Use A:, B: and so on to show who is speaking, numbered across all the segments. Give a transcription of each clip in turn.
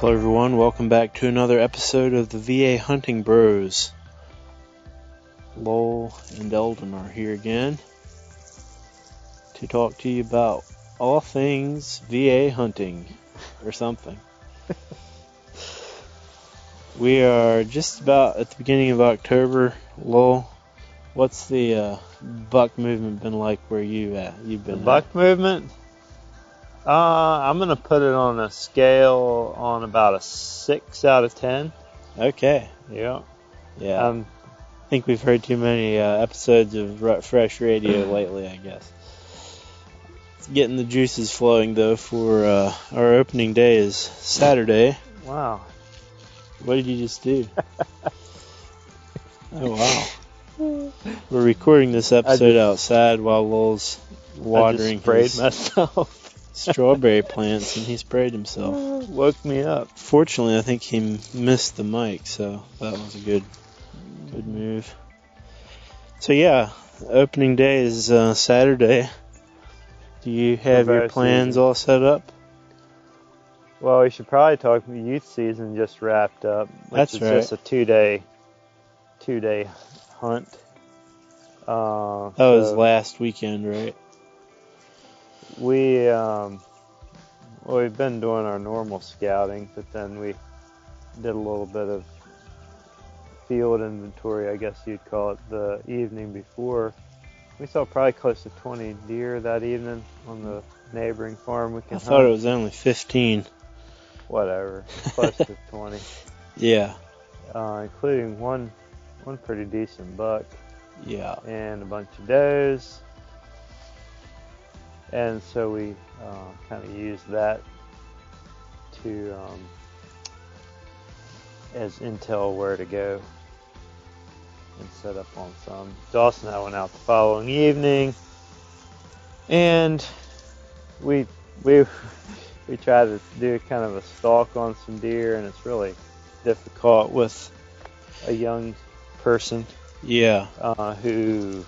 A: Hello everyone, welcome back to another episode of the VA Hunting Bros. Lowell and Eldon are here again to talk to you about all things VA hunting or something. We are just about at the beginning of October. Lowell, what's the buck movement been like where you've been?
B: The buck movement? I'm going to put it on a scale on about a 6 out of 10.
A: Okay.
B: Yeah.
A: I think we've heard too many episodes of Fresh Radio lately, I guess. It's getting the juices flowing, though, for our opening day is Saturday.
B: Wow.
A: What did you just do? Oh, wow. We're recording this episode outside while Lowell's watering his
B: myself.
A: strawberry plants, and he sprayed himself.
B: Woke me up.
A: Fortunately, I think he missed the mic, so that was a good move. So yeah, opening day is Saturday. Do you have your plans all set up?
B: Well, we should probably talk. The youth season just wrapped up.
A: That's right.
B: It's just a two-day hunt.
A: That was last weekend, right?
B: We've been doing our normal scouting, but then we did a little bit of field inventory, I guess you'd call it, the evening before. We saw probably close to 20 deer that evening on the neighboring farm.
A: I thought it was only 15.
B: Whatever, close to 20.
A: Yeah.
B: Including one pretty decent buck.
A: Yeah.
B: And a bunch of does. And so we kind of used that to as intel where to go and set up on some. Dawson and I went out the following evening, and we tried to do kind of a stalk on some deer, and it's really difficult with a young person.
A: Yeah.
B: Who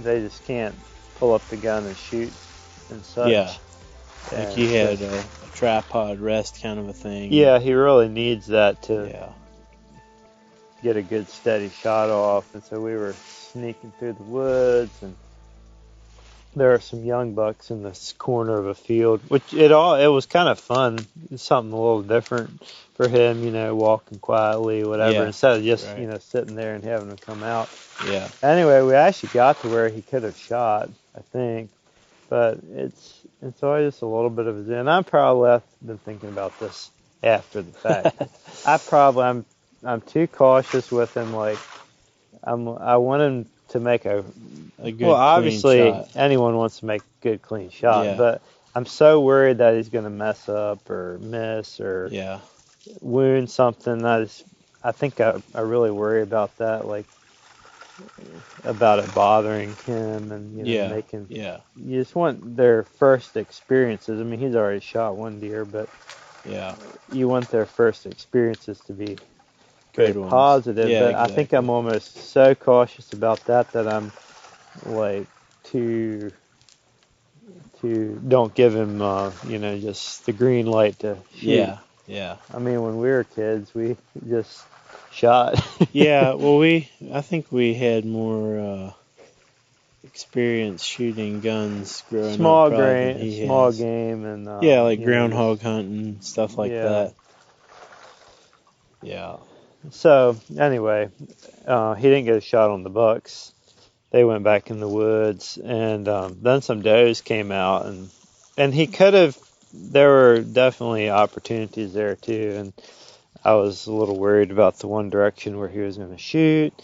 B: they just can't pull up the gun and shoot and such.
A: Yeah. Like you had a tripod rest kind of a thing.
B: Yeah, he really needs that to get a good steady shot off. And so we were sneaking through the woods, and there are some young bucks in this corner of a field, which it was kind of fun. It's something a little different for him, walking quietly, whatever, instead of just, sitting there and having him come out.
A: Yeah.
B: Anyway, we actually got to where he could have shot, I think, but it's always just a little bit of a zen. I probably been thinking about this after the fact. I'm too cautious with him. Like, I want him to make a good, well, obviously shot. Anyone wants to make a good, clean shot, but I'm so worried that he's going to mess up or miss or wound something. I think I really worry about that, like about it bothering him and making. Yeah. You just want their first experiences. I mean, he's already shot one deer, but you want their first experiences to be good, positive.
A: Yeah,
B: but
A: exactly.
B: I think I'm almost so cautious about that I'm like too don't give him just the green light to shoot.
A: Yeah.
B: I mean, when we were kids, we just shot.
A: Yeah, well, I think we had more experience shooting guns growing up.
B: Small game, and
A: like groundhog hunting, stuff like that. Yeah.
B: So anyway, he didn't get a shot on the bucks. They went back in the woods, and then some does came out, and he could have. There were definitely opportunities there too, and I was a little worried about the one direction where he was going to shoot,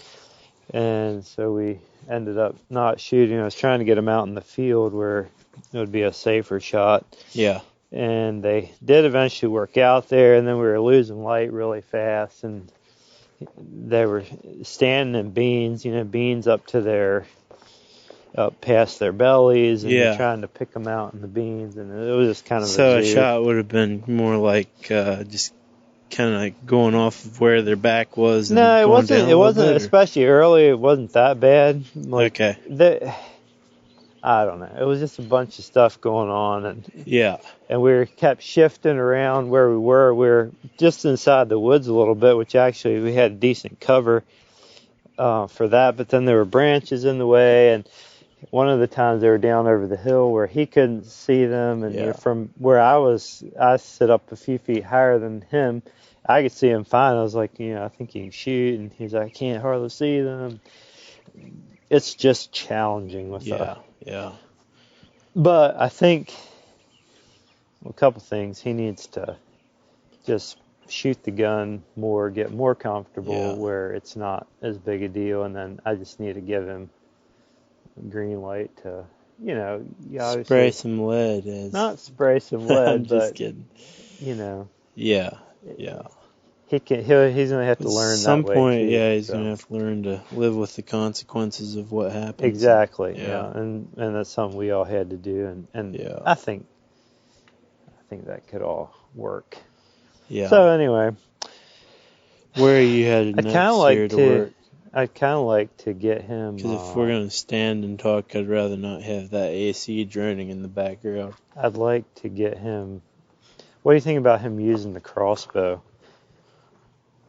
B: and so we ended up not shooting. I was trying to get him out in the field where it would be a safer shot. Yeah. And they did eventually work out there, and then we were losing light really fast, and they were standing in beans, beans up past their bellies, and you're trying to pick them out in the beans, and it was just kind of
A: a shot would have been more like just kind of like going off of where their back was.
B: No, it wasn't. It wasn't, especially early. It wasn't that bad. Like,
A: okay.
B: I don't know. It was just a bunch of stuff going on,
A: Yeah.
B: and we kept shifting around where we were. We were just inside the woods a little bit, which actually we had decent cover for that. But then there were branches in the way, and one of the times they were down over the hill where he couldn't see them, and
A: Yeah.
B: from where I sit up a few feet higher than him. I could see him fine. I was like, I think you can shoot, and he's like, I can't hardly see them. It's just challenging with
A: Yeah. Yeah.
B: But I think a couple things. He needs to just shoot the gun more, get more comfortable where it's not as big a deal, and then I just need to give him a green light to,
A: Spray some lead.
B: Not spray some lead,
A: I'm just
B: but
A: kidding.
B: Yeah.
A: Yeah.
B: He's gonna have to learn
A: At some
B: that way
A: point,
B: too.
A: he's gonna have to learn to live with the consequences of what happens.
B: Exactly. Yeah. And that's something we all had to do, and I think that could all work.
A: Yeah.
B: So anyway,
A: where are you headed next year to work?
B: I'd kind of like to get him.
A: Because if we're gonna stand and talk, I'd rather not have that AC droning in the background.
B: I'd like to get him. What do you think about him using the crossbow?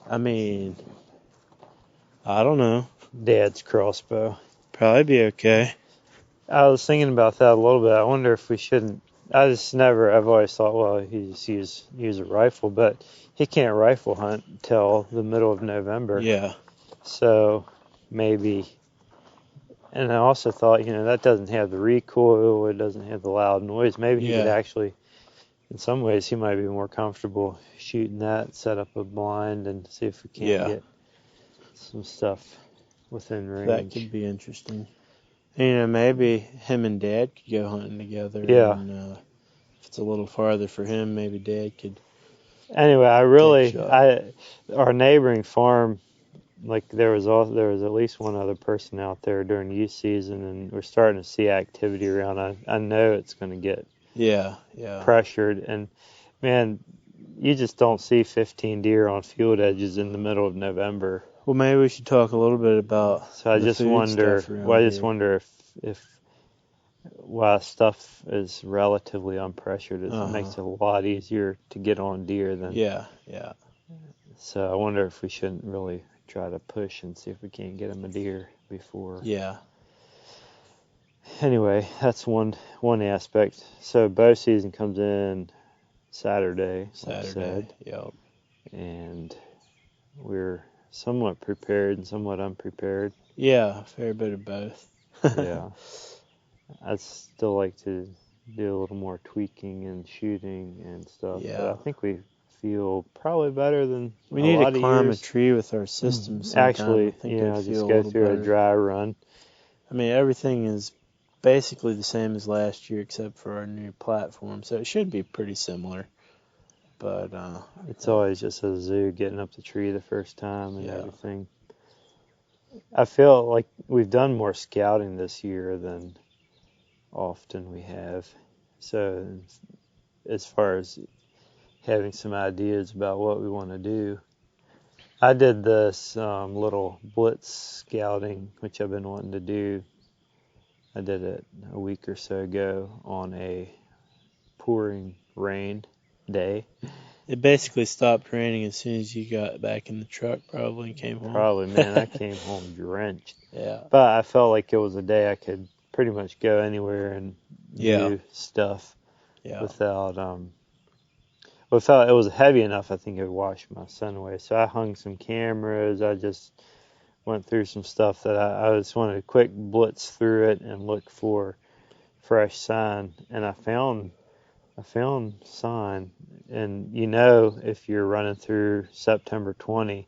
A: I mean, I don't know.
B: Dad's crossbow.
A: Probably be okay.
B: I was thinking about that a little bit. I wonder if we shouldn't. I've always thought, well, he just use a rifle, but he can't rifle hunt until the middle of November.
A: Yeah.
B: So maybe. And I also thought, that doesn't have the recoil, it doesn't have the loud noise. Maybe he could actually, in some ways, he might be more comfortable shooting that, set up a blind, and see if we can't get some stuff within range.
A: That could be interesting. Maybe him and Dad could go hunting together.
B: Yeah.
A: And, if it's a little farther for him, maybe Dad could.
B: Anyway, our neighboring farm, like there was at least one other person out there during youth season, and we're starting to see activity around. I know it's going to get pressured, and man, you just don't see 15 deer on field edges in the middle of November.
A: Well, maybe we should talk a little bit about.
B: So I just wonder. If while stuff is relatively unpressured, it makes it a lot easier to get on deer than.
A: Yeah.
B: So I wonder if we shouldn't really try to push and see if we can't get him a deer before.
A: Yeah.
B: Anyway, that's one aspect. So bow season comes in Saturday.
A: Yep.
B: And we're somewhat prepared and somewhat unprepared.
A: Yeah, a fair bit of both.
B: Yeah. I'd still like to do a little more tweaking and shooting and stuff. Yeah. But I think we feel probably better than
A: we need to climb
B: years.
A: A tree with our system sometime.
B: Actually, just go through a dry run.
A: I mean, everything is basically the same as last year except for our new platform, so it should be pretty similar. But
B: it's always just a zoo getting up the tree the first time and everything. I feel like we've done more scouting this year than often we have. So as far as having some ideas about what we want to do, I did this little blitz scouting, which I've been wanting to do. I did it a week or so ago on a pouring rain day.
A: It basically stopped raining as soon as you got back in the truck, probably, and came home.
B: Probably, man. I came home drenched.
A: Yeah.
B: But I felt like it was a day I could pretty much go anywhere and do stuff without it was heavy enough. I think it would wash my sun away. So I hung some cameras. I just went through some stuff that I just wanted to quick blitz through it and look for fresh sign. And I found sign. And if you're running through September 20,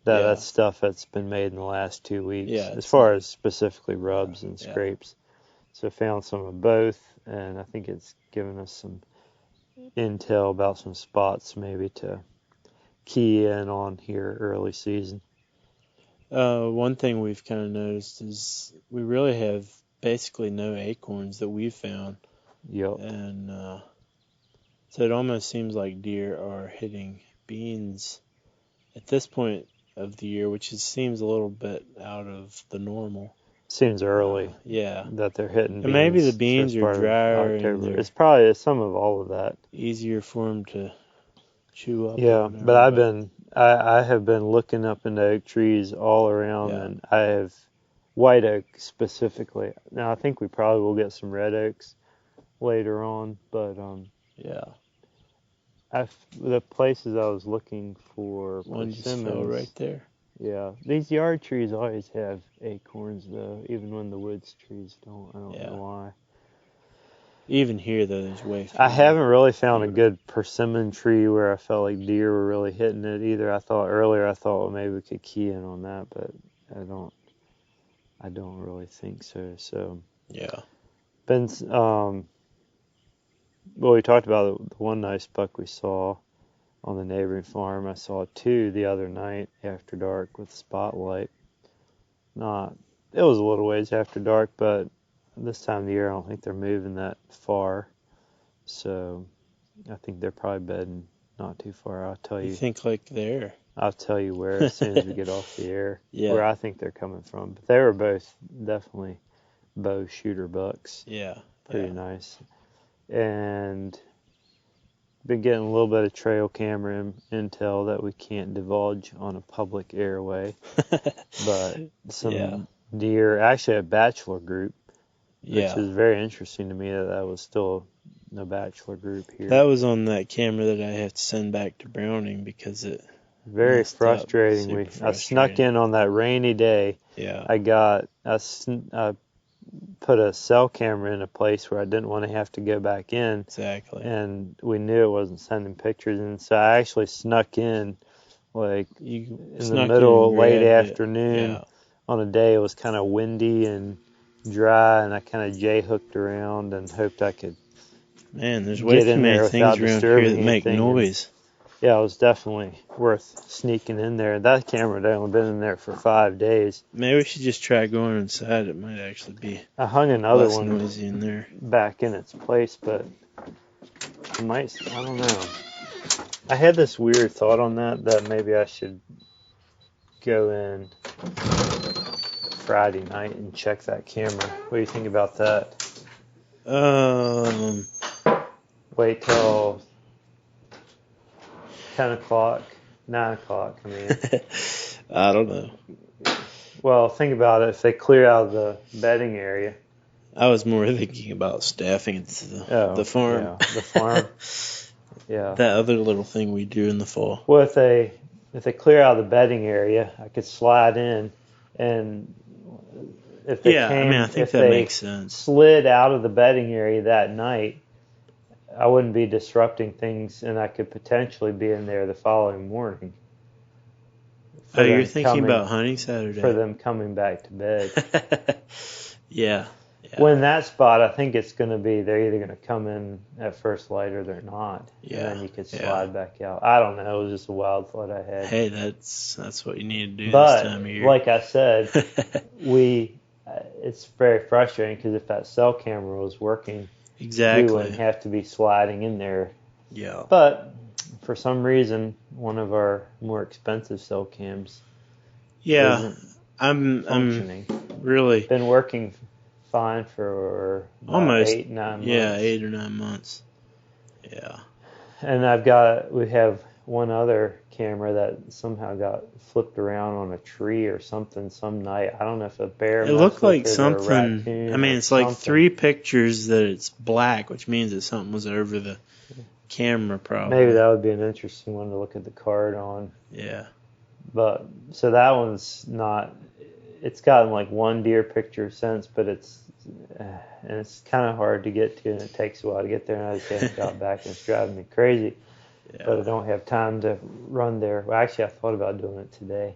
B: that's stuff that's been made in the last 2 weeks, as far as specifically rubs and scrapes. So I found some of both, and I think it's given us some intel about some spots maybe to key in on here early season.
A: One thing we've kind of noticed is we really have basically no acorns that we've found.
B: Yep.
A: And so it almost seems like deer are hitting beans at this point of the year, which seems a little bit out of the normal.
B: seems early
A: Yeah.
B: that they're hitting beans.
A: And maybe the beans
B: first
A: are
B: part of
A: drier and
B: October.
A: they're
B: It's probably some of all of that.
A: easier for them to chew up.
B: Yeah,
A: or whatever,
B: but I have been looking up into oak trees all around,
A: Yeah.
B: and I have white oak specifically. Now I think we probably will get some red oaks later on, but
A: yeah.
B: the places I was looking for
A: One just fell
B: persimmons,
A: right there.
B: yeah, these yard trees always have acorns though, even when the woods trees don't. I don't
A: Yeah.
B: know why.
A: Even here, though, there's way fewer.
B: I haven't really found a good persimmon tree where I felt like deer were really hitting it either. I thought well, maybe we could key in on that, but I don't really think so. So
A: Yeah.
B: been well, we talked about the one nice buck we saw on the neighboring farm. I saw two the other night after dark with spotlight. It was a little ways after dark, but this time of the year I don't think they're moving that far. So I think they're probably bedding not too far.
A: You think like there?
B: I'll tell you where as soon as we get off the air.
A: Yeah.
B: Where I think they're coming from. But they were both definitely bow shooter bucks.
A: Yeah.
B: Pretty nice. And been getting a little bit of trail camera intel that we can't divulge on a public airway. But some deer, actually a bachelor group, which is very interesting to me that was still a bachelor group here.
A: That was on that camera that I had to send back to Browning because it
B: very frustrating. I snuck in on that rainy day.
A: Yeah.
B: I put a cell camera in a place where I didn't want to have to go back in.
A: Exactly.
B: And we knew it wasn't sending pictures, and so I actually snuck in like in the middle, late afternoon on a day it was kind of windy and dry, and I kind of J-hooked around and hoped I could
A: there's way too many things around here that make noise.
B: Yeah, it was definitely worth sneaking in there. That camera had only been in there for 5 days.
A: Maybe we should just try going inside. It might actually be
B: I hung another
A: less
B: one
A: noisy in there.
B: back in its place, but I don't know. I had this weird thought on that maybe I should go in Friday night and check that camera. What do you think about that? Wait till 10 o'clock, 9 o'clock, I mean.
A: I don't know.
B: Well, think about it. If they clear out of the bedding area.
A: I was more thinking about staffing at the farm.
B: Yeah, the farm. Yeah.
A: That other little thing we do in the fall.
B: Well, if they clear out of the bedding area, I could slide in, and if they
A: I think that makes sense.
B: Slid out of the bedding area that night, I wouldn't be disrupting things, and I could potentially be in there the following morning.
A: Oh, you're thinking about hunting Saturday?
B: For them coming back to bed.
A: Yeah.
B: When that spot, I think it's going to be, they're either going to come in at first light or they're not.
A: Yeah.
B: And then you could slide back out. I don't know. It was just a wild thought I had.
A: Hey, that's what you need to do
B: this
A: time of year.
B: Like I said, it's very frustrating because if that cell camera was working, we wouldn't have to be sliding in there.
A: Yeah.
B: But for some reason, one of our more expensive cell cams isn't functioning.
A: Really
B: been working fine for
A: almost
B: 8-9 months.
A: Yeah, 8 or 9 months. Yeah.
B: And we have one other camera that somehow got flipped around on a tree or something some night. I don't know if a bear.
A: It looked like something. It's like 3 pictures that it's black, which means that something was over the camera probably.
B: Maybe that would be an interesting one to look at the card on.
A: Yeah.
B: But so that one's not. It's gotten like one deer picture since, but it's kind of hard to get to, and it takes a while to get there. And I just haven't got back, and it's driving me crazy. Yeah. But I don't have time to run there. Well, actually, I thought about doing it today.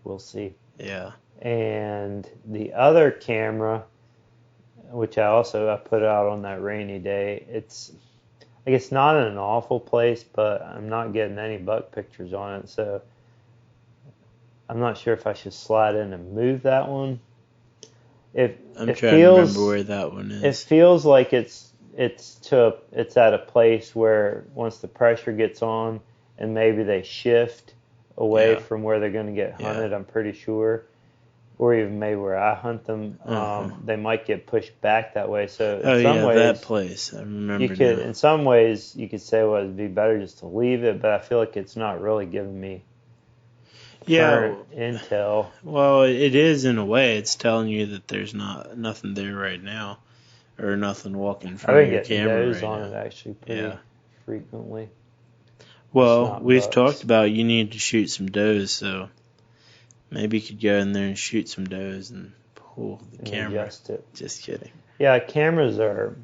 B: We'll see.
A: Yeah.
B: And the other camera, which I put out on that rainy day, it's not in an awful place, but I'm not getting any buck pictures on it, so I'm not sure if I should slide in and move that one. I'm trying to remember where that one is. It feels like it's at a place where once the pressure gets on and maybe they shift away from where they're going to get hunted, I'm pretty sure. or even maybe where I hunt them, they might get pushed back that way. So
A: Oh
B: in some
A: yeah,
B: ways,
A: that place. I remember now.
B: in some ways, you could say, well, it'd be better just to leave it, but I feel like it's not really giving me
A: Yeah,
B: current intel.
A: well, it is in a way. It's telling you that there's nothing there right now, or nothing walking in
B: I've
A: front of
B: been
A: your
B: getting
A: camera
B: does
A: right
B: on
A: now.
B: it actually pretty
A: Yeah.
B: frequently. Just
A: Well,
B: not
A: we've talked
B: bucks.
A: about you need to shoot some does, so maybe you could go in there and shoot some does and pull the
B: And
A: camera.
B: adjust it.
A: Just kidding.
B: Yeah, cameras are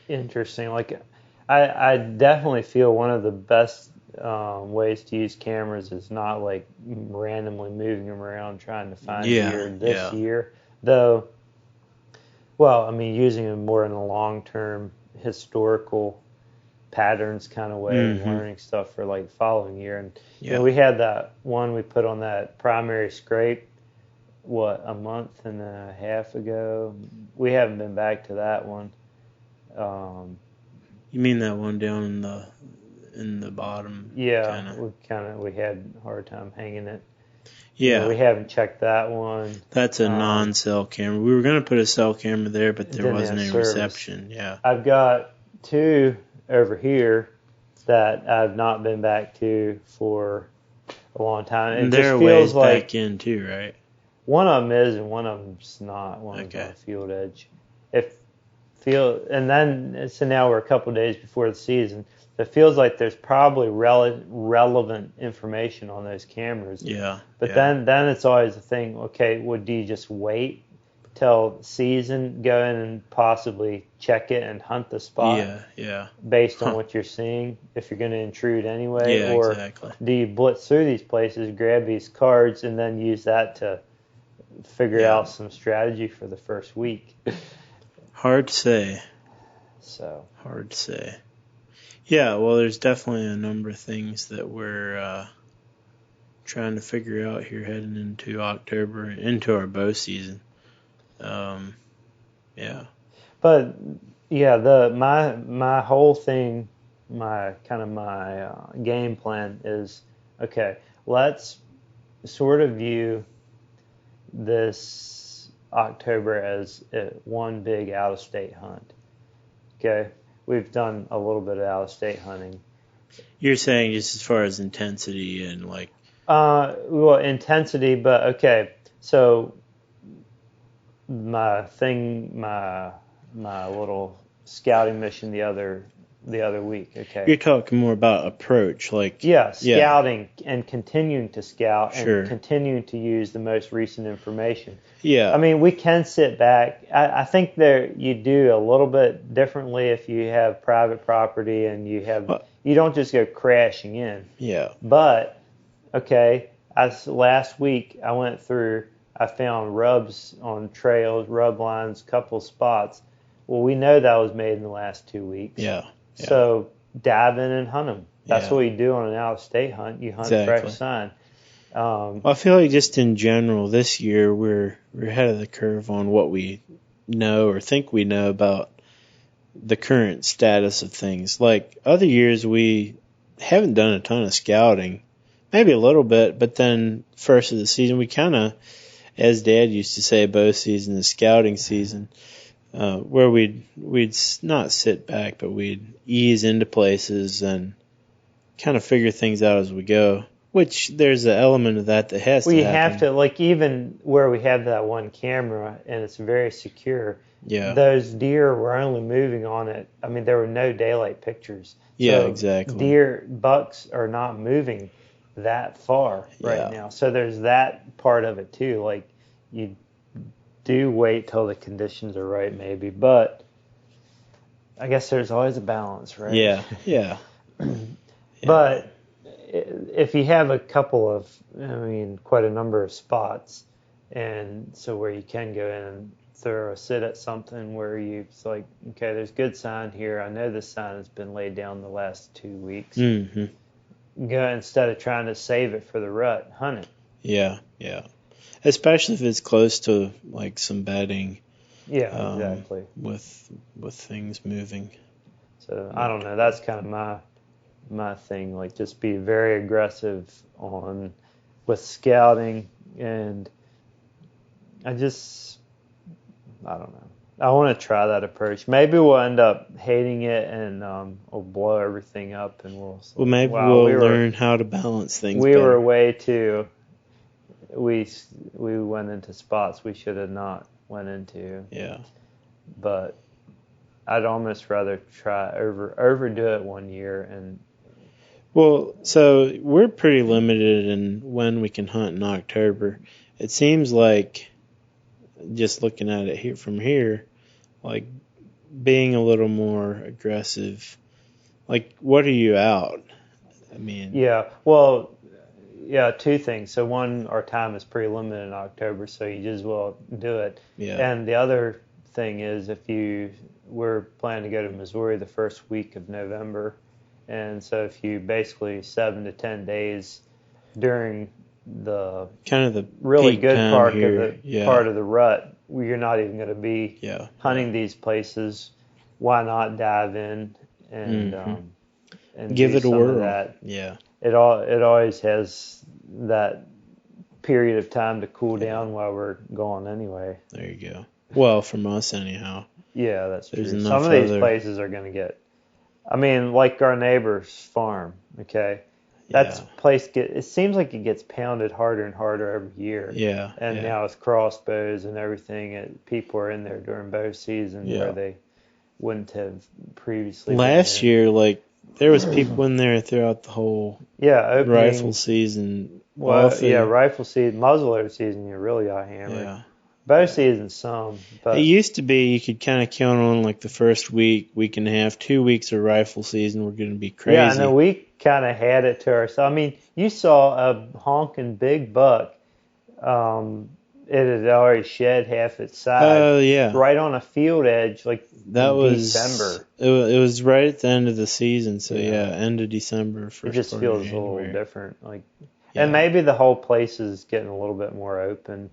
B: interesting. Like, I definitely feel one of the best ways to use cameras is not like randomly moving them around trying to find deer this year. Though, well, I mean, using them more in a long-term historical patterns kind of way and learning stuff for like the following year. And you know, we had that one we put on that primary scrape, a month and a half ago. We haven't been back to that one.
A: You mean that one down in the bottom?
B: Yeah, we had a hard time hanging it.
A: Yeah,
B: you know, we haven't checked that one.
A: That's a non-cell camera. We were gonna put a cell camera there, but there wasn't any
B: service.
A: reception. Yeah,
B: I've got two over here that I've not been back to for a long time. It
A: and
B: just
A: they're
B: feels
A: ways
B: like
A: back in too, right?
B: one of them is and one of them's not. One of them's on field edge. And then so now we're a couple days before the season. It feels like there's probably relevant information on those cameras.
A: Yeah.
B: But then it's always the thing. Okay, well, do you just wait till season, go in and possibly check it and hunt the spot?
A: Yeah.
B: Based on what you're seeing, if you're going to intrude anyway,
A: Yeah,
B: or
A: exactly.
B: do you blitz through these places, grab these cards, and then use that to figure out some strategy for the first week?
A: Hard to say.
B: Hard to say.
A: Yeah, well, there's definitely a number of things that we're trying to figure out here heading into October, into our bow season. Yeah.
B: But yeah, my whole thing, my game plan is, okay, let's sort of view this October as one big out-of-state hunt. Okay, we've done a little bit of out-of-state hunting.
A: You're saying just as far as intensity and like...
B: well, intensity, but okay, so my little scouting mission the other week. Okay,
A: You're talking more about approach, like...
B: Yeah, scouting and continuing to scout
A: Sure.
B: and continuing to use the most recent information.
A: Yeah.
B: I mean, we can sit back. I think you do a little bit differently if you have private property and you don't just go crashing in.
A: Yeah.
B: But, okay, last week I went through, I found rubs on trails, rub lines, couple spots. Well, we know that was made in the last 2 weeks.
A: Yeah.
B: So dive in and hunt them. That's what you do on an out-of-state hunt. You hunt fresh sign.
A: I feel like just in general this year we're ahead of the curve on what we know or think we know about the current status of things. Like other years we haven't done a ton of scouting, maybe a little bit, but then first of the season we kind of, as Dad used to say, bow season is scouting season, where we'd not sit back, but we'd ease into places and kind of figure things out as we go. Which there's an element of that has to happen.
B: You have to, like, even where we have that one camera and it's very secure, those deer were only moving on it. I mean, there were no daylight pictures.
A: Yeah, exactly.
B: Bucks are not moving that far right now. So there's that part of it too. Like, you do wait till the conditions are right maybe, but I guess there's always a balance, right?
A: Yeah.
B: But if you have a couple of, quite a number of spots, and so where you can go in and throw a sit at something where it's like, okay, there's good sign here. I know this sign has been laid down the last 2 weeks.
A: Mm-hmm.
B: Go instead of trying to save it for the rut, hunt it.
A: Yeah. Especially if it's close to like some bedding.
B: Yeah, exactly.
A: With things moving.
B: So I don't know. That's kind of my thing. Like, just be very aggressive with scouting, And I don't know. I want to try that approach. Maybe we'll end up hating it and we'll blow everything up and we'll.
A: Well, maybe
B: wow,
A: we'll learn how to balance things
B: we
A: better.
B: were way too. We went into spots we should have not went into.
A: Yeah.
B: But I'd almost rather overdo it one year and.
A: Well, so we're pretty limited in when we can hunt in October. It seems like, just looking at it from here, like being a little more aggressive. Like, what are you out? I mean,
B: yeah. Well, yeah. Two things. So one, our time is pretty limited in October, so you just will do it.
A: Yeah.
B: And the other thing is, we're planning to go to Missouri the first week of November, and so if you basically 7 to 10 days during the
A: kind of the
B: really
A: peak
B: good
A: time
B: part
A: here.
B: of part of the rut, you're not even going to be hunting these places. Why not dive in and and
A: give
B: do
A: it a
B: some
A: whirl?
B: Of that.
A: Yeah.
B: It always has that period of time to cool down while we're going anyway.
A: There you go. Well, from us anyhow.
B: Yeah, that's
A: There's
B: true.
A: enough
B: Some of these places are going to get. I mean, like our neighbor's farm. Okay. That's place it seems like it gets pounded harder and harder every year.
A: Yeah.
B: And now with crossbows and everything, people are in there during bow season where they wouldn't have previously.
A: Last year, like there was people in there throughout the whole rifle season.
B: Well, rifle season, muzzleloader season, you're really got hammered.
A: Yeah.
B: Bow season, some. But
A: it used to be you could kind of count on like the first week and a half, 2 weeks of rifle season were going to be crazy.
B: Yeah, and then we kind of had it to ourselves. I mean, you saw a honking big buck. It had already shed half its side.
A: Oh, yeah.
B: Right on a field edge, like
A: that was
B: December.
A: It was right at the end of the season, so end of December.
B: It just feels a little different. And maybe the whole place is getting a little bit more open.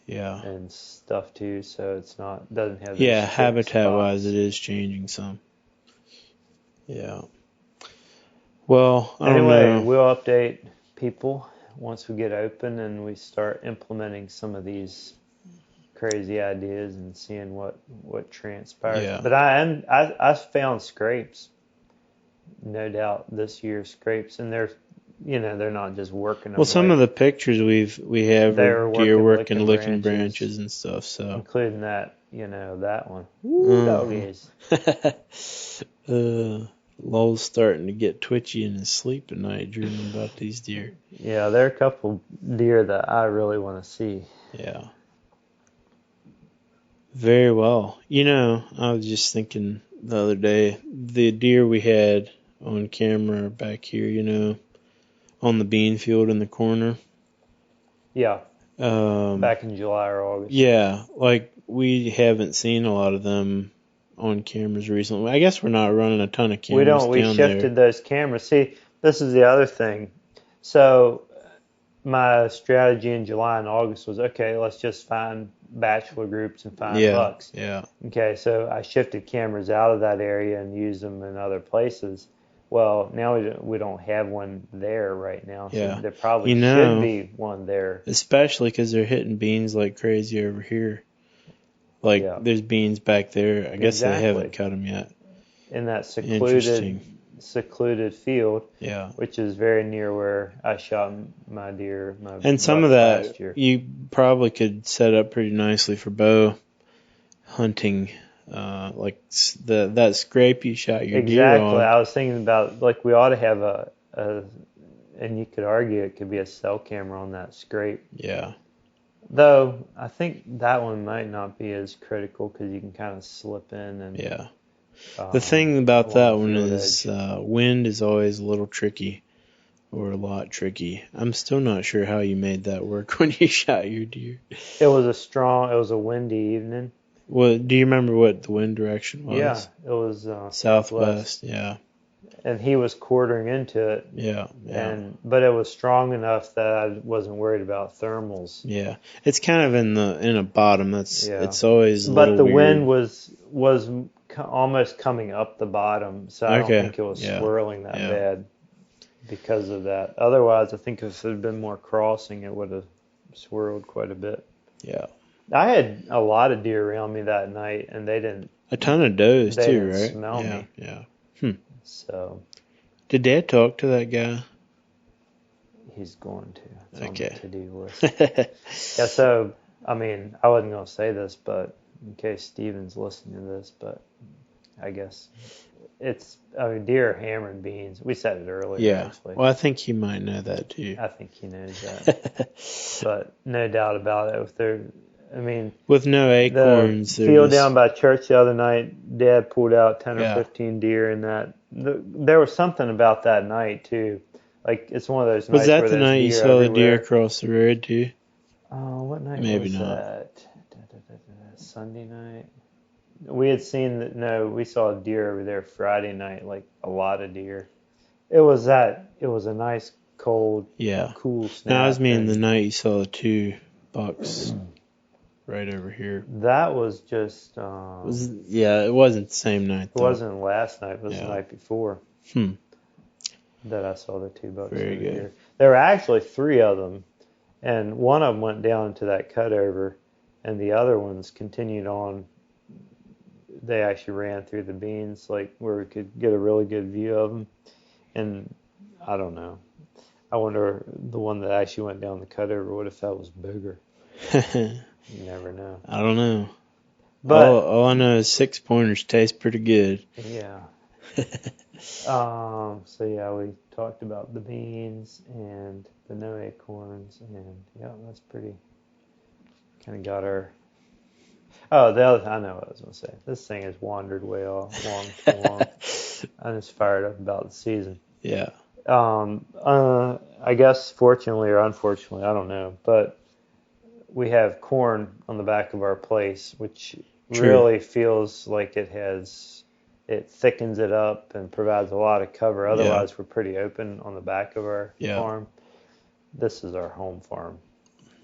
A: Yeah.
B: And stuff too, so it's doesn't have.
A: Habitat-wise, it is changing some. Yeah. Well, I don't know.
B: We'll update people once we get open and we start implementing some of these crazy ideas and seeing what transpires.
A: Yeah.
B: But I found scrapes, no doubt this year scrapes, and they're not just working.
A: Well, some of the pictures we have are deer working licking branches and stuff. So
B: including that that one. Ooh, doggies.
A: Lowell's starting to get twitchy in his sleep at night dreaming about these deer.
B: Yeah, there are a couple deer that I really want to see.
A: Yeah. Very well. I was just thinking the other day, the deer we had on camera back here, on the bean field in the corner.
B: Yeah. Back in July or August.
A: Yeah, like we haven't seen a lot of them on cameras recently. I guess we're not running a ton of cameras.
B: We shifted those cameras. See, this is the other thing. So my strategy in July and August was, okay, let's just find bachelor groups and find bucks.
A: Yeah.
B: Okay, so I shifted cameras out of that area and used them in other places. Well, now we don't have one there right now. So there probably should be one there.
A: Especially because they're hitting beans like crazy over here. There's beans back there. I guess they haven't cut them yet.
B: In that secluded field, which is very near where I shot my deer.
A: And some of that you probably could set up pretty nicely for bow hunting. That scrape you shot your deer on.
B: Exactly. I was thinking about we ought to have and you could argue it could be a cell camera on that scrape.
A: Yeah.
B: Though I think that one might not be as critical because you can kind of slip in and.
A: Yeah. The thing about that one is wind is always a little tricky, or a lot tricky. I'm still not sure how you made that work when you shot your deer.
B: It was a windy evening.
A: Well, do you remember what the wind direction was?
B: Yeah, it was
A: southwest. Yeah.
B: And he was quartering into it.
A: Yeah.
B: But it was strong enough that I wasn't worried about thermals.
A: Yeah, it's kind of in a bottom. It's always.
B: But the
A: weird.
B: wind was almost coming up the bottom, so I don't think it was swirling that bad because of that. Otherwise, I think if it had been more crossing, it would have swirled quite a bit.
A: Yeah.
B: I had a lot of deer around me that night, and they didn't.
A: A ton of does
B: They
A: too,
B: didn't
A: right?
B: smell
A: Yeah,
B: me.
A: yeah.
B: So
A: Did Dad talk to that guy?
B: he's going to. It's
A: Okay.
B: on the to-do list. Yeah, so, I mean, I wasn't going to say this, but in case Steven's listening to this, but I guess deer are hammering beans. We said it earlier,
A: Yeah.
B: actually.
A: Well, I think he might know that too.
B: I think he knows that. But no doubt about it. If they're, I mean,
A: with no acorns,
B: the
A: they're
B: field
A: just,
B: down by church the other night, Dad pulled out 10
A: Yeah.
B: or 15 deer in that. There was something about that night, too. Like, it's one of those nights
A: Was that
B: where
A: the
B: there's
A: night you
B: deer
A: saw the deer
B: everywhere.
A: across the road too?
B: Oh, what night
A: Maybe
B: was
A: not.
B: that? Sunday night? We had seen, no, we saw deer over there Friday night, like a lot of deer. It was a nice, cold,
A: Yeah.
B: cool snap.
A: No, I was meaning the night you saw the 2 bucks right over here.
B: That was just,
A: It wasn't the same night
B: it
A: though.
B: wasn't last night, it was the night before
A: Hmm.
B: that I saw the 2 bucks
A: Very
B: over
A: good.
B: here. There were actually 3 of them, and one of them went down to that cutover, and the other ones continued on. They actually ran through the beans, like where we could get a really good view of them. And I don't know. I wonder the one that actually went down the cutover, what if that was bigger? You never know.
A: I don't know.
B: But
A: all I know is 6-pointers taste pretty good.
B: yeah. So yeah, we talked about the beans and the no acorns, and yeah, that's pretty. Kind of got our. Oh, I know what I was gonna say. This thing has wandered way off long. I'm just fired up about the season.
A: Yeah.
B: I guess fortunately or unfortunately, I don't know, but we have corn on the back of our place, which really feels like it thickens it up and provides a lot of cover. Otherwise, we're pretty open on the back of our farm. This is our home farm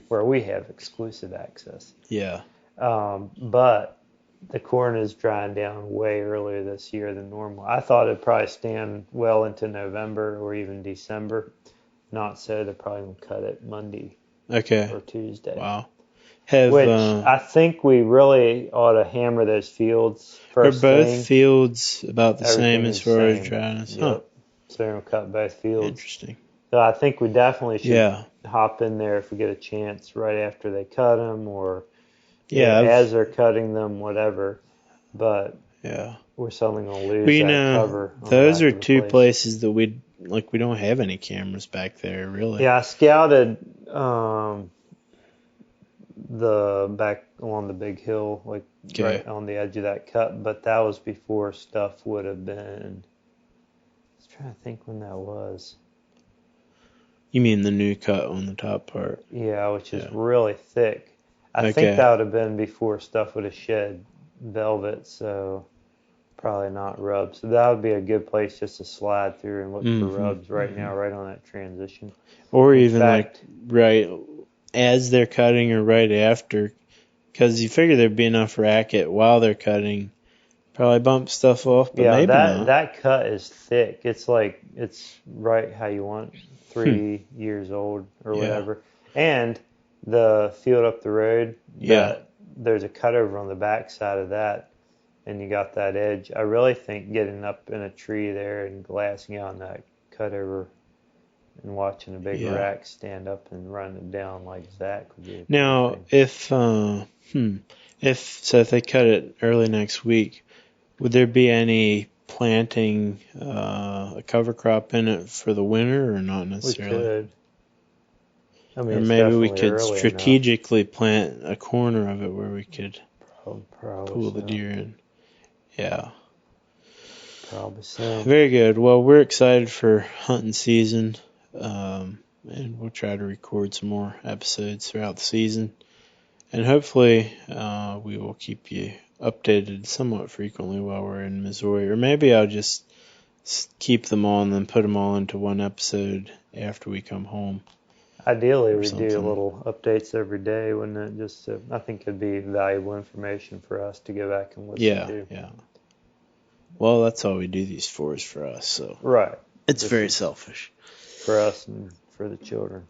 B: where we have exclusive access.
A: Yeah.
B: But the corn is drying down way earlier this year than normal. I thought it'd probably stand well into November or even December. Not so. They're probably going to cut it Monday or Tuesday.
A: Wow.
B: Which I think we really ought to hammer those fields first
A: Are both
B: thing.
A: fields about the same as far as
B: same.
A: dryness?
B: Yep.
A: Huh.
B: So they're going to cut both fields.
A: Interesting.
B: So I think we definitely should hop in there if we get a chance right after they cut them or as they're cutting them, whatever. But we're suddenly going to lose that cover.
A: Those are 2 places that we don't have any cameras back there, really.
B: Yeah, I scouted the back along the big hill, right on the edge of that cut, but that was before stuff would have been. I was trying to think when that was.
A: You mean the new cut on the top part?
B: Yeah, which is really thick. I think that would have been before stuff would have shed velvet, so probably not rubs. So that would be a good place just to slide through and look for rubs right now, right on that transition.
A: Or even right as they're cutting or right after, because you figure there'd be enough racket while they're cutting, probably bump stuff off, but maybe not.
B: That cut is thick. It's right how you want, 3 years old or whatever. And the field up the road, there's a cutover on the back side of that, and you got that edge. I really think getting up in a tree there and glassing out on that cutover and watching a big rack stand up and run it down like Zach would be.
A: Now, if they cut it early next week, would there be any planting a cover crop in it for the winter or not necessarily?
B: We could. I mean,
A: or maybe we could strategically plant a corner of it where we could pull the deer in. Yeah.
B: Probably so.
A: Very good. Well, we're excited for hunting season, and we'll try to record some more episodes throughout the season. And hopefully we will keep you updated somewhat frequently while we're in Missouri. Or maybe I'll just keep them all and then put them all into one episode after we come home.
B: Ideally, we do little updates every day, wouldn't it? Just I think it'd be valuable information for us to go back and listen to.
A: Yeah. Well, that's all we do these for is for us. So
B: right.
A: It's very selfish.
B: For us and for the children.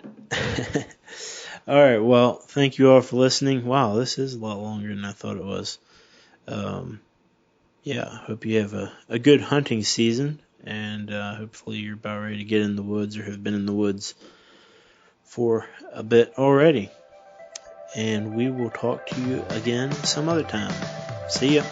A: All right, well, thank you all for listening. Wow, this is a lot longer than I thought it was. Yeah, hope you have a good hunting season, and hopefully you're about ready to get in the woods or have been in the woods for a bit already. And we will talk to you again some other time. See ya.